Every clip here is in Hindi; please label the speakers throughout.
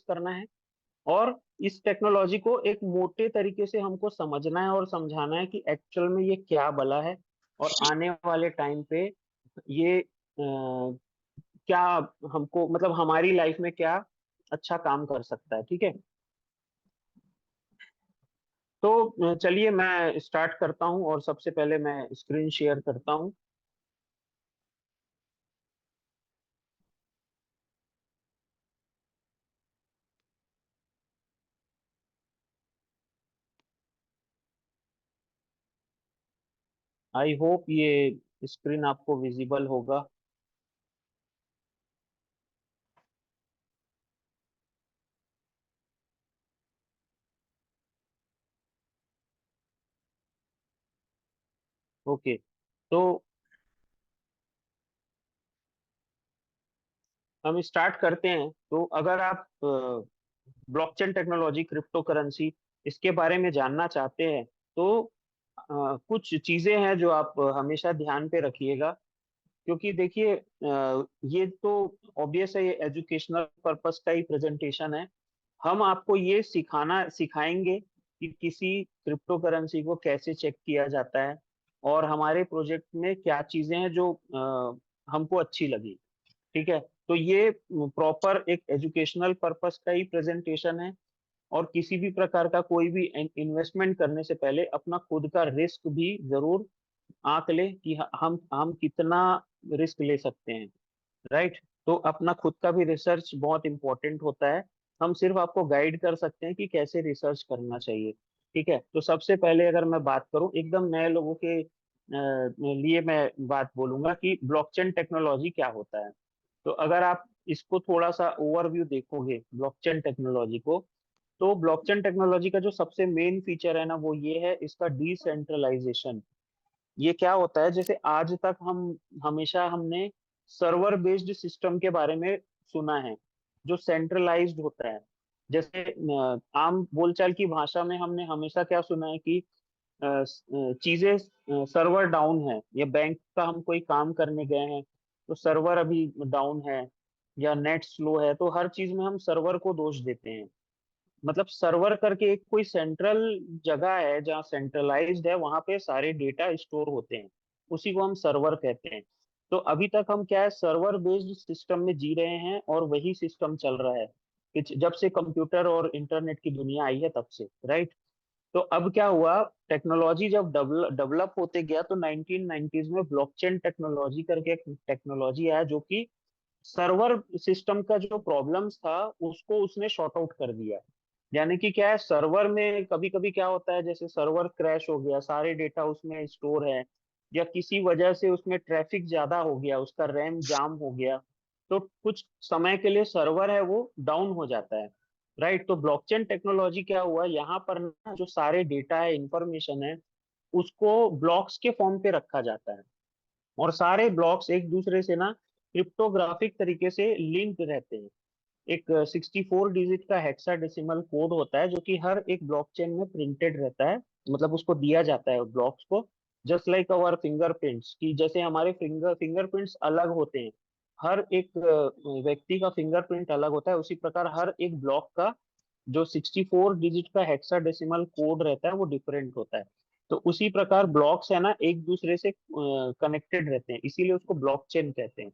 Speaker 1: करना है, और इस टेक्नोलॉजी को एक मोटे तरीके से हमको समझना है और समझाना है कि एक्चुअल में ये क्या बला है, और आने वाले टाइम पे ये क्या हमको, मतलब हमारी लाइफ में क्या अच्छा काम कर सकता है। ठीक है, तो चलिए मैं स्टार्ट करता हूँ, और सबसे पहले मैं स्क्रीन शेयर करता हूँ। आई होप ये स्क्रीन आपको विजिबल होगा। ओके, तो हम स्टार्ट करते हैं। तो अगर आप ब्लॉकचेन टेक्नोलॉजी, क्रिप्टो करेंसी, इसके बारे में जानना चाहते हैं, तो कुछ चीजें हैं जो आप हमेशा ध्यान पे रखिएगा। क्योंकि देखिए, ये तो ऑब्वियस है, ये एजुकेशनल पर्पस का ही प्रेजेंटेशन है। हम आपको ये सिखाएंगे कि किसी क्रिप्टो करेंसी को कैसे चेक किया जाता है, और हमारे प्रोजेक्ट में क्या चीजें हैं जो हमको अच्छी लगी। ठीक है, तो ये प्रॉपर एक एजुकेशनल पर्पस का ही प्रेजेंटेशन है। और किसी भी प्रकार का कोई भी इन्वेस्टमेंट करने से पहले अपना खुद का रिस्क भी जरूर आंक ले कि हम कितना रिस्क ले सकते हैं। राइट, तो अपना खुद का भी रिसर्च बहुत इंपॉर्टेंट होता है। हम सिर्फ आपको गाइड कर सकते हैं कि कैसे रिसर्च करना चाहिए। ठीक है, तो सबसे पहले अगर मैं बात करूं एकदम नए लोगों के लिए, मैं बात बोलूंगा कि ब्लॉकचेन टेक्नोलॉजी क्या होता है। तो अगर आप इसको थोड़ा सा ओवरव्यू देखोगे ब्लॉकचेन टेक्नोलॉजी को, तो ब्लॉकचेन टेक्नोलॉजी का जो सबसे मेन फीचर है ना, वो ये है इसका डिसेंट्रलाइजेशन। ये क्या होता है, जैसे आज तक हम हमेशा हमने सर्वर बेस्ड सिस्टम के बारे में सुना है, जो सेंट्रलाइज्ड होता है। जैसे आम बोलचाल की भाषा में हमने हमेशा क्या सुना है कि चीजें सर्वर डाउन है, या बैंक का हम कोई काम करने गए हैं तो सर्वर अभी डाउन है, या नेट स्लो है, तो हर चीज में हम सर्वर को दोष देते हैं। मतलब सर्वर करके एक कोई सेंट्रल जगह है जहाँ सेंट्रलाइज्ड है, वहां पे सारे डेटा स्टोर होते हैं, उसी को हम सर्वर कहते हैं। तो अभी तक हम क्या है, सर्वर बेस्ड सिस्टम में जी रहे हैं, और वही सिस्टम चल रहा है जब से कंप्यूटर और इंटरनेट की दुनिया आई है तब से। राइट, तो अब क्या हुआ, टेक्नोलॉजी जब डेवलप होते गया, तो 1990s में ब्लॉकचेन टेक्नोलॉजी करके एक टेक्नोलॉजी आया, जो कि सर्वर सिस्टम का जो प्रॉब्लम्स था उसको उसने शॉर्ट आउट कर दिया। यानी कि क्या है, सर्वर में कभी कभी क्या होता है, जैसे सर्वर क्रैश हो गया, सारे डेटा उसमें स्टोर है, या किसी वजह से उसमें ट्रैफिक ज्यादा हो गया, उसका रैम जाम हो गया, तो कुछ समय के लिए सर्वर है वो डाउन हो जाता है। राइट, तो ब्लॉकचेन टेक्नोलॉजी क्या हुआ, यहाँ पर ना जो सारे डेटा है, इंफॉर्मेशन है, उसको ब्लॉक्स के फॉर्म पे रखा जाता है। और सारे ब्लॉक्स एक दूसरे से ना क्रिप्टोग्राफिक तरीके से लिंक रहते हैं। एक 64 डिजिट का हेक्साडेसिमल कोड होता है, जो कि हर एक ब्लॉकचेन में प्रिंटेड रहता है, मतलब उसको दिया जाता है ब्लॉक्स को। जस्ट लाइक अवर फिंगरप्रिंट्स, की जैसे हमारे फिंगरप्रिंट्स अलग होते हैं, हर एक व्यक्ति का फिंगरप्रिंट अलग होता है, उसी प्रकार हर एक ब्लॉक का जो 64 डिजिट का हेक्साडेसिमल कोड रहता है वो डिफरेंट होता है। तो उसी प्रकार ब्लॉक्स है ना एक दूसरे से कनेक्टेड रहते हैं, इसीलिए उसको ब्लॉकचेन कहते हैं।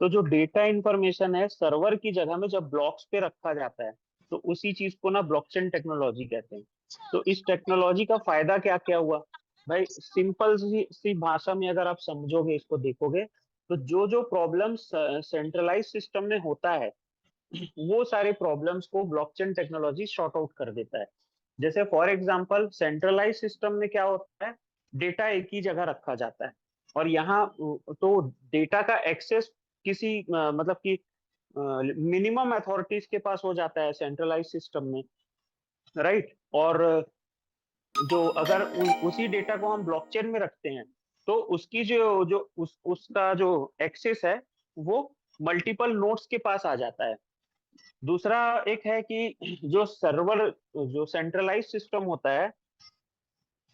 Speaker 1: तो जो डेटा इंफॉर्मेशन है सर्वर की जगह में जब ब्लॉक्स पे रखा जाता है, तो उसी चीज को ना ब्लॉकचेन टेक्नोलॉजी कहते हैं। तो इस टेक्नोलॉजी का फायदा क्या क्या हुआ भाई, सिंपल सी भाषा में अगर आप समझोगे, इसको देखोगे, तो जो जो प्रॉब्लम सेंट्रलाइज सिस्टम में होता है, वो सारे प्रॉब्लम्स को ब्लॉकचेन टेक्नोलॉजी सॉर्ट आउट कर देता है। जैसे फॉर एग्जांपल सेंट्रलाइज सिस्टम में क्या होता है, डेटा एक ही जगह रखा जाता है, और यहाँ तो डेटा का एक्सेस किसी मतलब कि मिनिमम अथॉरिटीज के पास हो जाता है सेंट्रलाइज सिस्टम में। राइट, और जो अगर उसी डेटा को हम ब्लॉकचेन में रखते हैं, तो उसकी जो जो उसका जो एक्सेस है वो मल्टीपल नोड्स के पास आ जाता है। दूसरा एक है कि जो सर्वर, जो सेंट्रलाइज सिस्टम होता है,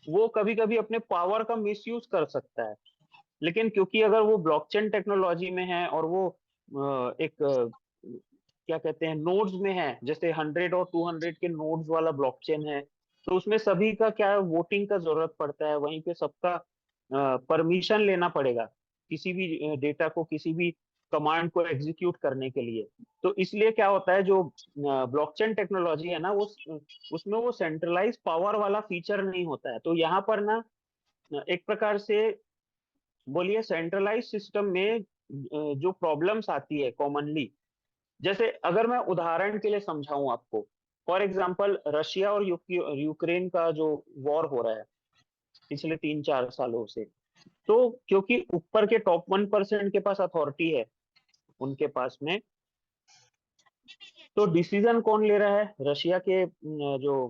Speaker 1: वो कभी कभी अपने पावर का मिसयूज कर सकता है। लेकिन क्योंकि अगर वो ब्लॉकचेन टेक्नोलॉजी में है, और वो एक क्या कहते हैं नोड्स में है, जैसे 100 और 200 के नोड्स वाला ब्लॉकचेन है, तो उसमें सभी का क्या वोटिंग का जरूरत पड़ता है, वहीं पे सबका परमिशन लेना पड़ेगा किसी भी डेटा को, किसी भी कमांड को एग्जीक्यूट करने के लिए। तो इसलिए क्या होता है, जो ब्लॉकचेन टेक्नोलॉजी है ना, वो उसमें वो सेंट्रलाइज पावर वाला फीचर नहीं होता है। तो यहाँ पर ना एक प्रकार से बोलिए सेंट्रलाइज सिस्टम में जो प्रॉब्लम्स आती है कॉमनली, जैसे अगर मैं उदाहरण के लिए समझाऊं आपको, फॉर एग्जांपल रशिया और यूक्रेन का जो वॉर हो रहा है पिछले 3-4 सालों से, तो क्योंकि ऊपर के टॉप 1% के पास अथॉरिटी है उनके पास में, तो डिसीजन कौन ले रहा है, रशिया के जो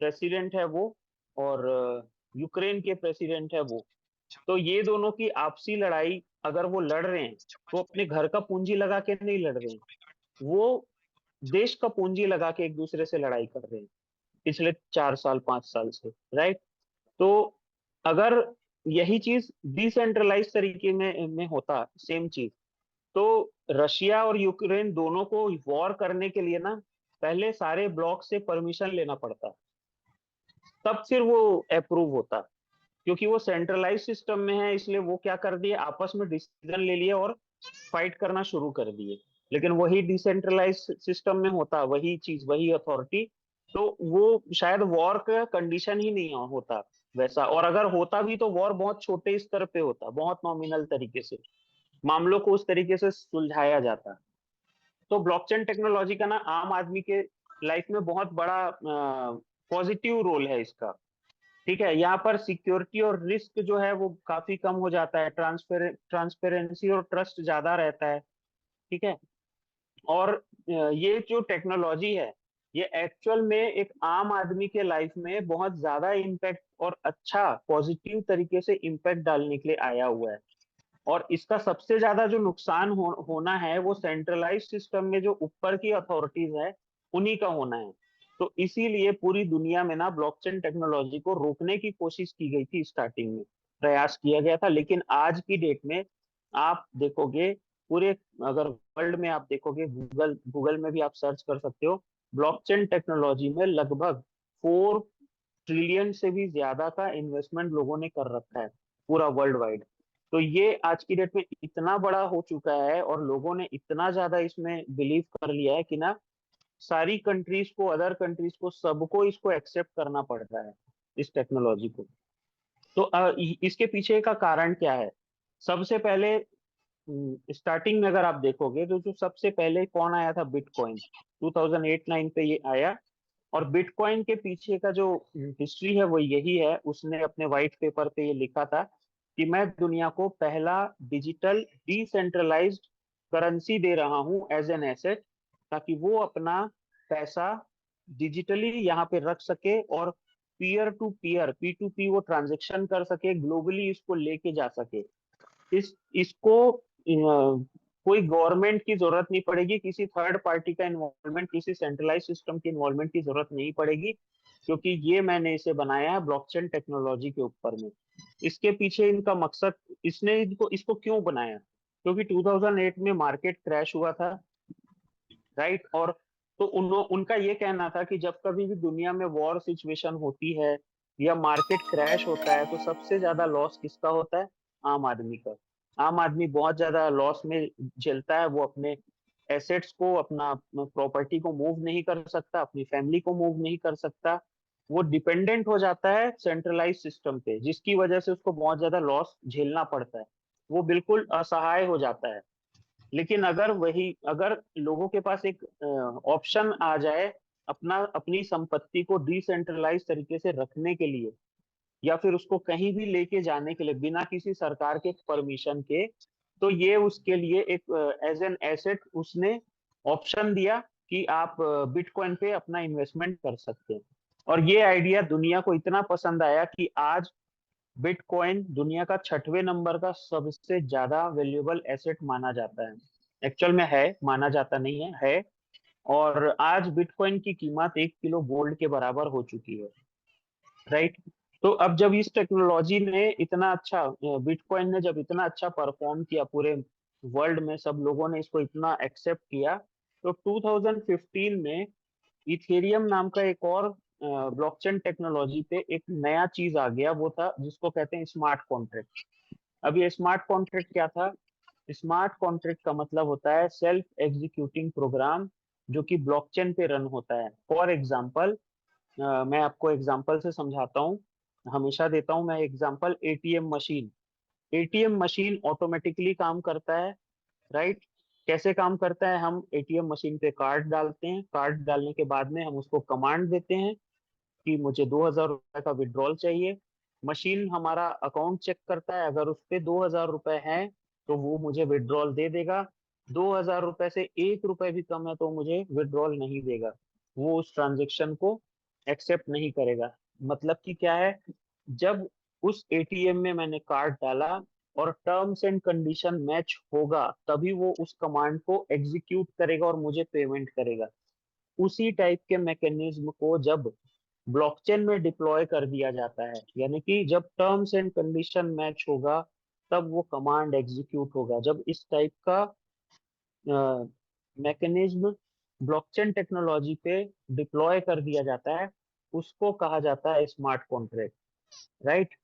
Speaker 1: प्रेसिडेंट है वो, और यूक्रेन के प्रेसिडेंट है वो। तो ये दोनों की आपसी लड़ाई अगर वो लड़ रहे हैं, तो अपने घर का पूंजी लगा के नहीं लड़ रहे हैं, वो देश का पूंजी लगा के एक दूसरे से लड़ाई कर रहे हैं पिछले 4 साल 5 साल से, राइट। तो अगर यही चीज डिसेंट्रलाइज तरीके में होता सेम चीज, तो रशिया और यूक्रेन दोनों को वॉर करने के लिए ना पहले सारे ब्लॉक से परमिशन लेना पड़ता, तब फिर वो अप्रूव होता। क्योंकि वो सेंट्रलाइज सिस्टम में है, इसलिए वो क्या कर दिए, आपस में डिसीजन ले लिए और फाइट करना शुरू कर दिए। लेकिन वही डिसेंट्रलाइज सिस्टम में होता वही चीज, वही अथॉरिटी, तो वो शायद वॉर का कंडीशन ही नहीं होता वैसा, और अगर होता भी तो वॉर बहुत छोटे स्तर पे होता, बहुत नॉमिनल तरीके से मामलों को उस तरीके से सुलझाया जाता। तो ब्लॉकचेन टेक्नोलॉजी का ना आम आदमी के लाइफ में बहुत बड़ा पॉजिटिव रोल है इसका। ठीक है, यहाँ पर सिक्योरिटी और रिस्क जो है वो काफी कम हो जाता है, ट्रांसपेरेंसी और ट्रस्ट ज्यादा रहता है। ठीक है, और ये जो टेक्नोलॉजी है, ये एक्चुअल में एक आम आदमी के लाइफ में बहुत ज्यादा इम्पैक्ट और अच्छा पॉजिटिव तरीके से इम्पैक्ट डालने के लिए आया हुआ है। और इसका सबसे ज्यादा जो नुकसान होना है वो सेंट्रलाइज सिस्टम में जो ऊपर की अथॉरिटीज है उन्हीं का होना है। तो इसीलिए पूरी दुनिया में ना ब्लॉकचेन टेक्नोलॉजी को रोकने की कोशिश की गई थी, स्टार्टिंग में प्रयास किया गया था, लेकिन आज की डेट में आप देखोगे पूरे, अगर वर्ल्ड में आप देखोगे, गूगल गूगल में भी आप सर्च कर सकते हो, ब्लॉकचेन टेक्नोलॉजी में लगभग 4 ट्रिलियन से भी ज्यादा का इन्वेस्टमेंट लोगों ने कर रखा है पूरा वर्ल्ड वाइड। तो ये आज की डेट में इतना बड़ा हो चुका है और लोगों ने इतना ज्यादा इसमें बिलीव कर लिया है कि ना सारी कंट्रीज को, अदर कंट्रीज को, सबको इसको एक्सेप्ट करना पड़ रहा है इस टेक्नोलॉजी को। तो इसके पीछे का कारण क्या है, सबसे पहले स्टार्टिंग में अगर आप देखोगे तो जो सबसे पहले कौन आया था, बिटकॉइन 2008-9 पे ये आया। और बिटकॉइन के पीछे का जो हिस्ट्री है वो यही है, उसने अपने व्हाइट पेपर पे ये लिखा था कि मैं दुनिया को पहला डिजिटल डिसेंट्रलाइज्ड करेंसी दे रहा हूं एज एन एसेट, ताकि वो अपना पैसा डिजिटली यहाँ पे रख सके और पीयर टू पीयर, P2P वो ट्रांजेक्शन कर सके, ग्लोबली इसको लेके जा सके। इसको कोई गवर्नमेंट की जरूरत नहीं पड़ेगी, किसी थर्ड पार्टी का इन्वॉल्वमेंट, किसी सेंट्रलाइज सिस्टम की इन्वॉल्वमेंट की जरूरत नहीं पड़ेगी, क्योंकि ये मैंने इसे बनाया है ब्लॉकचेन टेक्नोलॉजी के ऊपर में। इसके पीछे इनका मकसद, इसने इसको इसको क्यों बनाया, क्योंकि 2008 में मार्केट क्रैश हुआ था, राइट। और तो उनका ये कहना था कि जब कभी भी दुनिया में वॉर सिचुएशन होती है या मार्केट क्रैश होता है, तो सबसे ज्यादा लॉस किसका होता है, आम आदमी का। आम आदमी बहुत ज्यादा लॉस में झेलता है, वो अपने एसेट्स को, अपना प्रॉपर्टी को मूव नहीं कर सकता, अपनी फैमिली को मूव नहीं कर सकता, वो डिपेंडेंट हो जाता है सेंट्रलाइज सिस्टम पे, जिसकी वजह से उसको बहुत ज्यादा लॉस झेलना पड़ता है, वो बिल्कुल असहाय हो जाता है। लेकिन अगर लोगों के पास एक ऑप्शन आ जाए अपनी संपत्ति को डिसेंट्रलाइज तरीके से रखने के लिए, या फिर उसको कहीं भी लेके जाने के लिए बिना किसी सरकार के परमिशन के, तो ये उसके लिए एक एज एन एसेट उसने ऑप्शन दिया कि आप बिटकॉइन पे अपना इन्वेस्टमेंट कर सकते हैं। और ये आइडिया दुनिया को इतना पसंद आया कि आज बिटकॉइन दुनिया का 6वें नंबर का सबसे ज्यादा वैल्यूएबल एसेट माना जाता है। एक्चुअल में है, माना जाता नहीं है। और आज बिटकॉइन की कीमत 1 किलो गोल्ड के बराबर हो चुकी है, राइट। तो अब जब इस टेक्नोलॉजी ने इतना अच्छा, बिटकॉइन ने जब इतना अच्छा परफॉर्म किया पूरे वर्ल्ड में, सब लोगों ने इसको इतना एक्सेप्ट किया, तो 2015 में इथेरियम नाम का एक और ब्लॉकचेन टेक्नोलॉजी पे एक नया चीज आ गया, वो था जिसको कहते हैं स्मार्ट कॉन्ट्रैक्ट। अब ये स्मार्ट कॉन्ट्रैक्ट क्या था? स्मार्ट कॉन्ट्रैक्ट का मतलब होता है सेल्फ एग्जीक्यूटिंग प्रोग्राम, जो कि ब्लॉकचेन पे रन होता है। फॉर एग्जांपल, मैं आपको एग्जांपल से समझाता हूँ, हमेशा देता हूँ मैं example. ATM machine, ATM machine automatically काम करता है, राइट? कैसे काम करता है? हम एटीएम मशीन पे कार्ड डालते हैं, कार्ड डालने के बाद में हम उसको कमांड देते हैं कि मुझे 2,000 रुपए का विड्रॉल चाहिए। मशीन हमारा अकाउंट चेक करता है, अगर उस पे 2,000 रुपए हैं तो वो मुझे विड्रॉल दे देगा। 2,000 रुपए से 1 रुपए भी कम है तो मुझे विड्रॉल नहीं देगा, वो उस ट्रांजेक्शन को एक्सेप्ट नहीं करेगा। मतलब कि क्या है, जब उस एटीएम में मैंने कार्ड डाला और टर्म्स एंड कंडीशन मैच होगा तभी वो उस कमांड को एग्जीक्यूट करेगा और मुझे पेमेंट करेगा। उसी टाइप के मैकेनिज्म को जब ब्लॉकचेन में डिप्लॉय कर दिया जाता है, यानी कि जब टर्म्स एंड कंडीशन मैच होगा तब वो कमांड एग्जीक्यूट होगा। जब इस टाइप का मैकेनिज्म ब्लॉकचेन टेक्नोलॉजी पे डिप्लॉय कर दिया जाता है, उसको कहा जाता है स्मार्ट कॉन्ट्रैक्ट, राइट?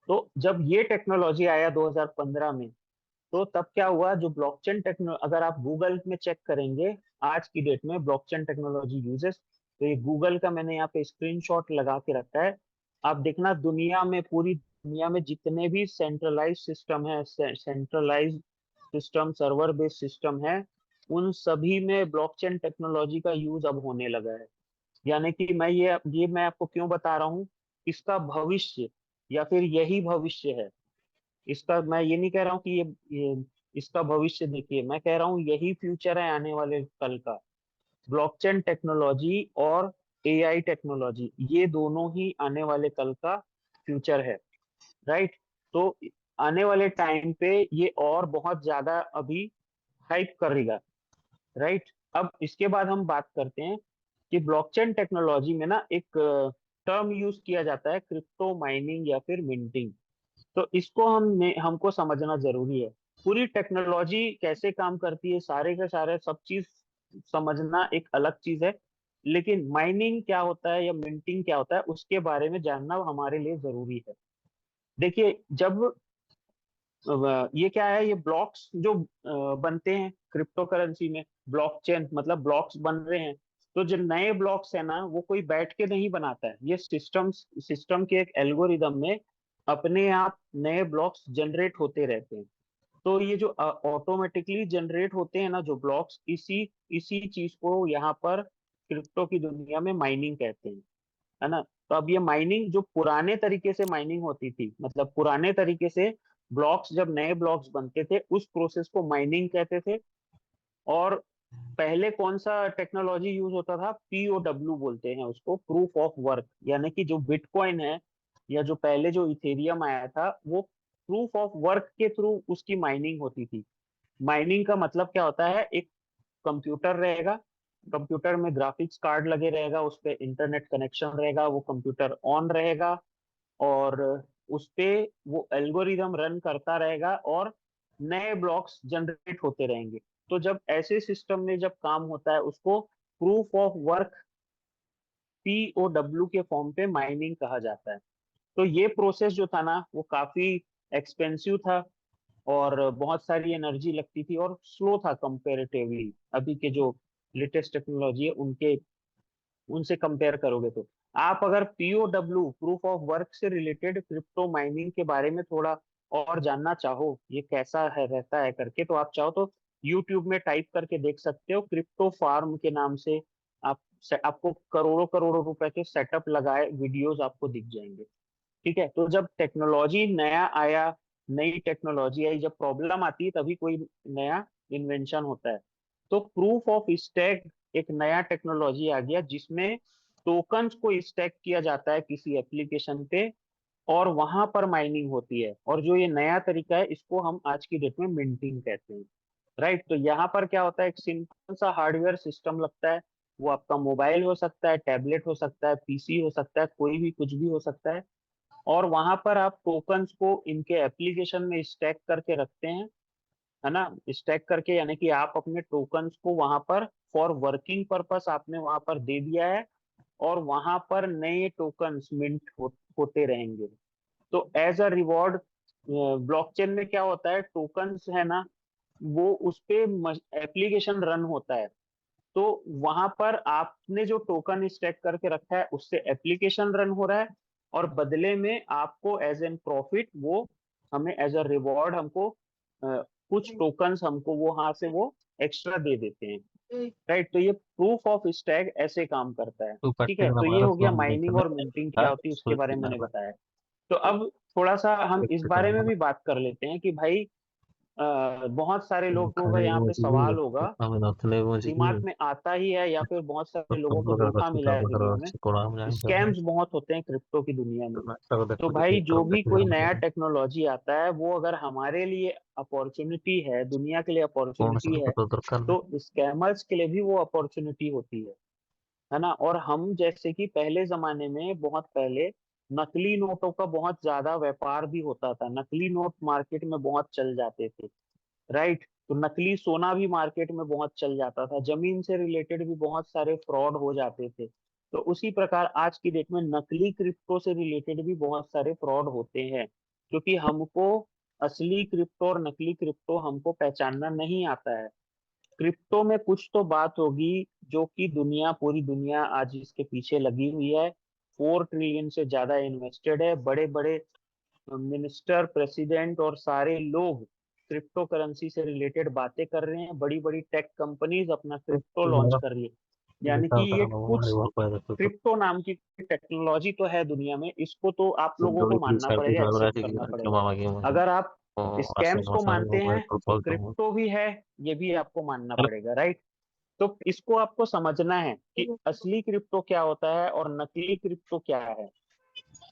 Speaker 1: तो जब ये टेक्नोलॉजी आया 2015 में, तो तब क्या हुआ, जो ब्लॉकचेन टेक्नो अगर आप गूगल में चेक करेंगे आज की डेट में ब्लॉकचेन टेक्नोलॉजी यूजेस, तो ये गूगल का मैंने यहाँ पे स्क्रीनशॉट लगा के रखा है। आप देखना, दुनिया में, पूरी दुनिया में जितने भी सेंट्रलाइज सिस्टम है, centralize system, server based system है, उन सभी में ब्लॉकचेन टेक्नोलॉजी का यूज अब होने लगा है। यानी कि मैं आपको क्यों बता रहा हूँ, इसका भविष्य या फिर यही भविष्य है इसका। मैं ये नहीं कह रहा हूँ कि ये इसका भविष्य देखिए, मैं कह रहा हूँ यही फ्यूचर है आने वाले कल का। ब्लॉकचेन टेक्नोलॉजी और एआई टेक्नोलॉजी, ये दोनों ही आने वाले कल का फ्यूचर है, राइट? तो आने वाले टाइम पे ये और बहुत ज्यादा अभी हाइप करेगा, राइट? अब इसके बाद हम बात करते हैं कि ब्लॉकचेन टेक्नोलॉजी में ना एक टर्म यूज किया जाता है, क्रिप्टो माइनिंग या फिर मिंटिंग। तो इसको हमको समझना जरूरी है। पूरी टेक्नोलॉजी कैसे काम करती है, सारे के सारे सब चीज समझना एक अलग चीज है, लेकिन माइनिंग क्या होता है या मिंटिंग क्या होता है उसके बारे में जानना हमारे लिए जरूरी है। देखिए, जब ये क्या है, ये ब्लॉक्स जो बनते हैं क्रिप्टो करेंसी में, ब्लॉकचेन मतलब ब्लॉक्स बन रहे हैं, तो जो नए ब्लॉक्स है ना, वो कोई बैठ के नहीं बनाता है, ये सिस्टम के एक एल्गोरिदम में अपने आप नए ब्लॉक्स जनरेट होते रहते हैं। तो ये जो ऑटोमेटिकली जनरेट होते हैं ना जो ब्लॉक्स, इसी इसी चीज को यहाँ पर क्रिप्टो की दुनिया में माइनिंग कहते हैं, है ना? तो अब ये माइनिंग, जो पुराने तरीके से माइनिंग होती थी, मतलब पुराने तरीके से ब्लॉक्स, जब नए ब्लॉक्स बनते थे उस प्रोसेस को माइनिंग कहते थे। और पहले कौन सा टेक्नोलॉजी यूज होता था? पीओडब्ल्यू बोलते हैं उसको, प्रूफ ऑफ वर्क। यानी कि जो बिटकॉइन है या जो पहले जो इथेरियम आया था, वो प्रूफ ऑफ वर्क के थ्रू उसकी माइनिंग होती थी। माइनिंग का मतलब क्या होता है, एक कंप्यूटर रहेगा, कंप्यूटर में ग्राफिक्स कार्ड लगे रहेगा, उस पे इंटरनेट कनेक्शन रहेगा, वो कंप्यूटर ऑन रहेगा और उस पे वो एल्गोरिदम रन करता रहेगा और नए ब्लॉक्स जनरेट होते रहेंगे। तो जब ऐसे सिस्टम में जब काम होता है उसको प्रूफ ऑफ वर्क, पीओडब्ल्यू के फॉर्म पे माइनिंग कहा जाता है। तो ये प्रोसेस जो था ना, वो काफी एक्सपेंसिव था और बहुत सारी एनर्जी लगती थी और स्लो था कंपेरेटिवली, अभी के जो लेटेस्ट टेक्नोलॉजी है उनके उनसे कंपेयर करोगे तो। आप अगर पीओडब्ल्यू, प्रूफ ऑफ वर्क से रिलेटेड क्रिप्टो माइनिंग के बारे में थोड़ा और जानना चाहो, ये कैसा है रहता है करके, तो आप चाहो तो यूट्यूब में टाइप करके देख सकते हो, क्रिप्टो फार्म के नाम से। आपको करोड़ों करोड़ों रुपए के सेटअप लगाए वीडियोस आपको दिख जाएंगे। ठीक है? तो जब टेक्नोलॉजी नया आया, नई टेक्नोलॉजी आई, जब प्रॉब्लम आती है तभी कोई नया इन्वेंशन होता है। तो प्रूफ ऑफ स्टैक एक नया टेक्नोलॉजी आ गया जिसमें टोकन्स को स्टैक किया जाता है किसी एप्लीकेशन पे और वहां पर माइनिंग होती है। और जो ये नया तरीका है इसको हम आज की डेट में मिंटिंग कहते हैं, राइट? तो यहाँ पर क्या होता है, एक सिंपल सा हार्डवेयर सिस्टम लगता है, वो आपका मोबाइल हो सकता है, टैबलेट हो सकता है, पीसी हो सकता है, कोई भी कुछ भी हो सकता है। और वहां पर आप टोकन्स को इनके एप्लीकेशन में स्टैक करके रखते हैं, है ना? स्टैक करके, यानी कि आप अपने टोकन्स को वहां पर फॉर वर्किंग पर्पस आपने वहां पर दे दिया है, और वहां पर नए टोकन्स मिंट होते रहेंगे। तो एज अ रिवॉर्ड ब्लॉकचेन में क्या होता है, टोकन्स है ना, वो उस पे एप्लीकेशन रन होता है। तो वहां पर आपने जो टोकन स्टैक करके रखा है उससे एप्लीकेशन रन हो रहा है, और बदले में आपको एज एन प्रॉफिट वो हमें एज अ रिवॉर्ड हमको कुछ टोकन्स हमको वो वहां से वो एक्स्ट्रा दे देते हैं। राइट, तो ये प्रूफ ऑफ स्टैक ऐसे काम करता है।
Speaker 2: तो
Speaker 1: ठीक है,
Speaker 2: पर्टिकुलर
Speaker 1: तो ये
Speaker 2: हमारा
Speaker 1: हो गया
Speaker 2: फ्लो
Speaker 1: माइनिंग
Speaker 2: में
Speaker 1: और मिंटिंग
Speaker 2: था
Speaker 1: क्या होती है उसके
Speaker 2: उसको
Speaker 1: बारे में
Speaker 2: कितना
Speaker 1: मैंने
Speaker 2: बार
Speaker 1: बताया। तो अब थोड़ा सा हम इस
Speaker 2: पर्टिकुलर
Speaker 1: बारे में
Speaker 2: हमारा
Speaker 1: भी बात कर लेते हैं कि भाई बहुत सारे लोगों का
Speaker 2: खाली
Speaker 1: यहाँ
Speaker 2: वो
Speaker 1: पे
Speaker 2: चीज़
Speaker 1: सवाल होगा,
Speaker 2: हमें नथले वो
Speaker 1: दिमाग
Speaker 2: चीज़
Speaker 1: में आता ही है, या फिर बहुत सारे लोगों को
Speaker 2: पर्टिकुलर
Speaker 1: धोखा मिला
Speaker 2: रखता
Speaker 1: है
Speaker 2: बाहर
Speaker 1: दुनिया में।
Speaker 2: से कोड़ा हम जाएंगे तो
Speaker 1: स्कैम्स बहुत होते हैं क्रिप्टो की दुनिया में।
Speaker 2: नाश्ता को
Speaker 1: तो
Speaker 2: देखो
Speaker 1: भाई
Speaker 2: एक
Speaker 1: जो
Speaker 2: तरफ
Speaker 1: भी
Speaker 2: देखो
Speaker 1: कोई
Speaker 2: हम
Speaker 1: नया
Speaker 2: जाएंगे
Speaker 1: टेक्नोलॉजी आता है वो अगर हमारे लिए अपॉर्चुनिटी है, दुनिया के लिए
Speaker 2: कौन सा
Speaker 1: अपॉर्चुनिटी है,
Speaker 2: तो दरकार नहीं
Speaker 1: तो स्कैमर्स के लिए भी वो अपॉर्चुनिटी होती है ना। और हम जैसे कि पहले जमाने में, बहुत पहले नकली नोटों का बहुत ज्यादा व्यापार भी होता था, नकली नोट मार्केट में बहुत चल जाते थे। राइट, तो नकली सोना भी मार्केट में बहुत चल जाता था, जमीन से रिलेटेड भी बहुत सारे फ्रॉड हो जाते थे। तो उसी प्रकार आज की डेट में नकली क्रिप्टो से रिलेटेड भी बहुत सारे फ्रॉड होते हैं, क्योंकि हमको असली क्रिप्टो और नकली क्रिप्टो हमको पहचानना नहीं आता है। क्रिप्टो में कुछ तो बात होगी, जो कि दुनिया, पूरी दुनिया आज इसके पीछे लगी हुई है। 4 ट्रिलियन से ज्यादा इन्वेस्टेड है, बड़े बड़े मिनिस्टर, प्रेसिडेंट और सारे लोग क्रिप्टो करेंसी से रिलेटेड बातें कर रहे हैं। बड़ी बड़ी टेक कंपनीज अपना क्रिप्टो लॉन्च
Speaker 2: हमारा
Speaker 1: कर रही है। यानी
Speaker 2: बेटा
Speaker 1: कि
Speaker 2: होता
Speaker 1: ये
Speaker 2: है ना वो हमारे
Speaker 1: कुछ
Speaker 2: वहाँ पर तो
Speaker 1: क्रिप्टो नाम की टेक्नोलॉजी तो है दुनिया में, इसको तो आप लोगों
Speaker 2: जोड़ी
Speaker 1: को
Speaker 2: की
Speaker 1: मानना
Speaker 2: साइड की
Speaker 1: पड़ेगा,
Speaker 2: साइड
Speaker 1: एक्सेप्ट
Speaker 2: ऐसे
Speaker 1: करना
Speaker 2: कि
Speaker 1: पड़ेगा।
Speaker 2: मामा की मामा
Speaker 1: अगर आप
Speaker 2: असली
Speaker 1: स्कैम्स को
Speaker 2: मसाले
Speaker 1: मानते
Speaker 2: वो
Speaker 1: हैं तो
Speaker 2: बोलते हैं
Speaker 1: क्रिप्टो भी है, ये भी आपको मानना पड़ेगा। राइट, तो इसको आपको समझना है कि असली क्रिप्टो क्या होता है और नकली क्रिप्टो क्या है।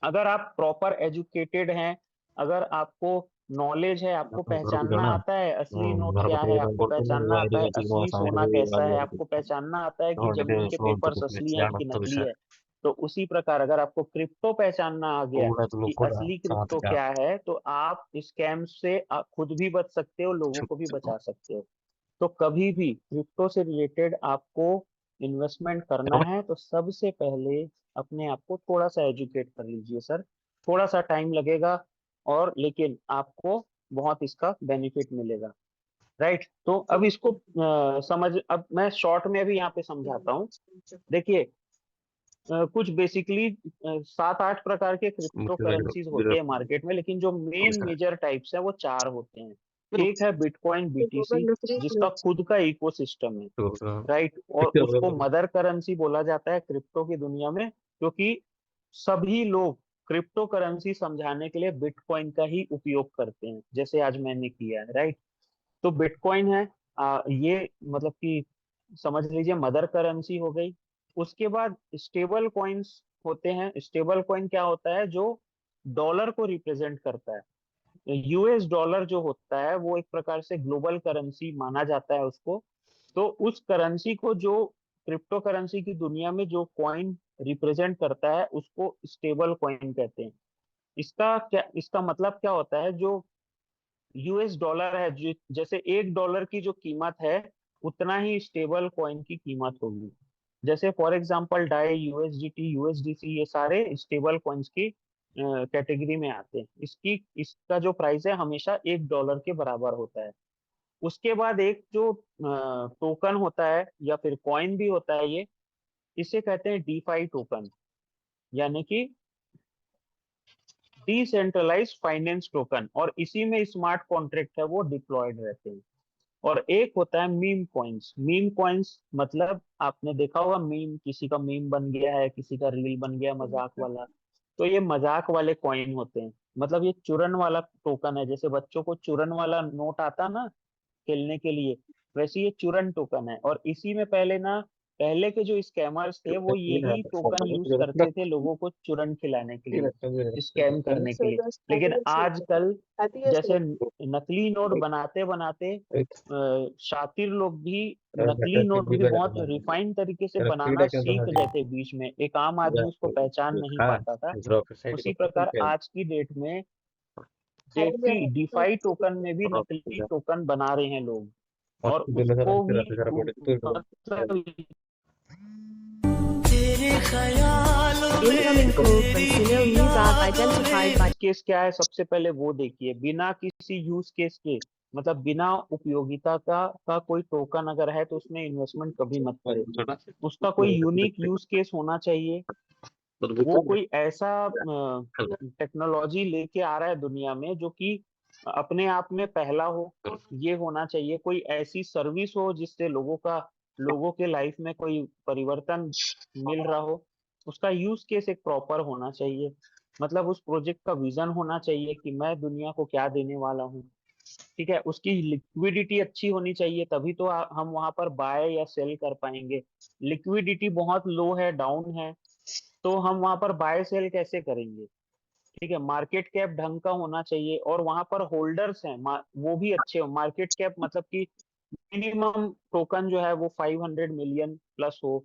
Speaker 1: अगर आप प्रॉपर एजुकेटेड हैं, अगर आपको नॉलेज है, आपको
Speaker 2: घर पे
Speaker 1: पहचानना
Speaker 2: जाना
Speaker 1: आता है असली नोट
Speaker 2: घर
Speaker 1: क्या
Speaker 2: बैठे
Speaker 1: है,
Speaker 2: मैं
Speaker 1: आपको
Speaker 2: बोलते हैं
Speaker 1: पहचानना
Speaker 2: वो
Speaker 1: आता है
Speaker 2: आइडिया चीज वो
Speaker 1: असली
Speaker 2: साइड
Speaker 1: सोना
Speaker 2: में
Speaker 1: कैसा है,
Speaker 2: आइडिया
Speaker 1: आपको पहचानना आता है कि
Speaker 2: और
Speaker 1: जमीन
Speaker 2: डिटेल
Speaker 1: के
Speaker 2: सोल तो
Speaker 1: पेपर्स
Speaker 2: कुछ
Speaker 1: असली हैं
Speaker 2: जाना
Speaker 1: कि
Speaker 2: तो
Speaker 1: नकली
Speaker 2: विषय
Speaker 1: है। तो उसी प्रकार अगर आपको क्रिप्टो पहचानना आ गया
Speaker 2: पूरा तो
Speaker 1: कि
Speaker 2: लोग कोड़ा
Speaker 1: असली
Speaker 2: साथ
Speaker 1: क्रिप्टो
Speaker 2: का
Speaker 1: क्या है, तो आप स्कैम से खुद भी बच सकते हो, लोगों
Speaker 2: छुप
Speaker 1: को भी
Speaker 2: छुप
Speaker 1: बचा सकते हो। तो कभी भी क्रिप्टो से रिलेटेड आपको इन्वेस्टमेंट करना है तो सबसे पहले अपने आप को थोड़ा सा एजुकेट कर लीजिए सर। थोड़ा सा टाइम लगेगा, और लेकिन आपको बहुत इसका बेनिफिट मिलेगा। राइट, तो अब इसको अब मैं शॉर्ट में भी यहाँ पे समझाता हूँ। देखिए, कुछ बेसिकली 7-8 प्रकार के क्रिप्टो करेंसीज होते
Speaker 2: बिरर
Speaker 1: हैं मार्केट में, लेकिन जो मेन
Speaker 2: विषय
Speaker 1: मेजर टाइप्स है वो 4 होते हैं। एक है बिटकॉइन बीटीसी, जिसका खुद का इकोसिस्टम है।
Speaker 2: तो
Speaker 1: राइट, और उसको मदर करेंसी बोला जाता है क्रिप्टो की दुनिया में, क्योंकि सभी लोग क्रिप्टो करेंसी समझाने के लिए बिटकॉइन का ही उपयोग करते हैं, जैसे आज मैंने किया है। राइट, तो बिटकॉइन है, ये मतलब कि समझ लीजिए मदर करेंसी हो गई। उसके बाद स्टेबल कॉइन्स होते हैं। स्टेबल कॉइन क्या होता है, जो डॉलर को रिप्रेजेंट करता है। यूएस डॉलर जो होता है वो एक प्रकार से ग्लोबल करेंसी माना जाता है उसको। तो उस करेंसी को, जो क्रिप्टो करेंसी की दुनिया में जो कॉइन रिप्रेजेंट करता है, उसको स्टेबल कॉइन कहते हैं। इसका मतलब क्या होता है, जो यूएस डॉलर है, जैसे $1 की जो कीमत है, उतना ही स्टेबल कॉइन की कीमत होगी। जैसे for example DAI, USDT, USDC, ये सारे स्टेबल कॉइन्स की कैटेगरी में आते हैं। इसका जो प्राइस है हमेशा $1 के बराबर होता है। उसके बाद एक जो टोकन होता है या फिर कॉइन भी होता है, ये इसे कहते हैं डीफाई टोकन, यानी कि डिसेंट्रलाइज फाइनेंस टोकन, और इसी में स्मार्ट कॉन्ट्रैक्ट है वो डिप्लॉयड रहते हैं। और एक होता है मीम कॉइन्स। मीम कॉइन्स मतलब आपने देखा होगा, मीम, किसी का मीम बन गया है, किसी का रील बन गया मजाक वाला, तो ये मजाक वाले कॉइन होते हैं। मतलब ये चुरन वाला टोकन है, जैसे बच्चों को चुरन वाला नोट आता ना खेलने के लिए, वैसे ये चुरन टोकन है। और इसी में पहले ना, पहले के जो स्कैमर्स थे वो यही टोकन यूज करते थे लोगों को चुरन खिलाने के लिए, स्कैम करने के लिए। लेकिन आजकल जैसे नकली नोट बनाते बनाते शातिर लोग भी नकली नोट भी बहुत रिफाइंड तरीके से बनाना सीख गए थे बीच में, एक आम आदमी उसको पहचान नहीं पाता था। उसी प्रकार आज की डेट में डेफी डिफाई टोकन में भी नकली टोकन बना रहे हैं लोग। और उसको भी मतलब
Speaker 2: Incoming call from Sunil Muzad identified by
Speaker 1: case क्या है, सबसे पहले वो देखिए। बिना किसी यूज केस के, मतलब बिना उपयोगिता का कोई टोकन अगर है तो उसमें इन्वेस्टमेंट कभी मत करें। उसका कोई यूनिक यूज केस होना चाहिए। वो कोई ऐसा टेक्नोलॉजी लेके आ रहा है दुनिया में जो कि अपने आप में पहला हो। ये होना चाहिए कोई ऐसी सर्विस हो जिससे लोगों के लाइफ में कोई परिवर्तन मिल रहा हो। उसका यूज केस एक प्रॉपर होना चाहिए। मतलब उस प्रोजेक्ट का विजन होना चाहिए कि मैं दुनिया को क्या देने वाला हूँ। ठीक है, उसकी लिक्विडिटी अच्छी होनी चाहिए, तभी तो हम वहां पर बाय या सेल कर पाएंगे। लिक्विडिटी बहुत लो है, डाउन है, तो हम वहां पर बाय सेल कैसे करेंगे। ठीक है, मार्केट कैप ढंग का होना चाहिए, और वहां पर होल्डर्स हैं वो भी अच्छे हो। मार्केट कैप मतलब कि मिनिमम टोकन जो है वो 500 मिलियन प्लस हो।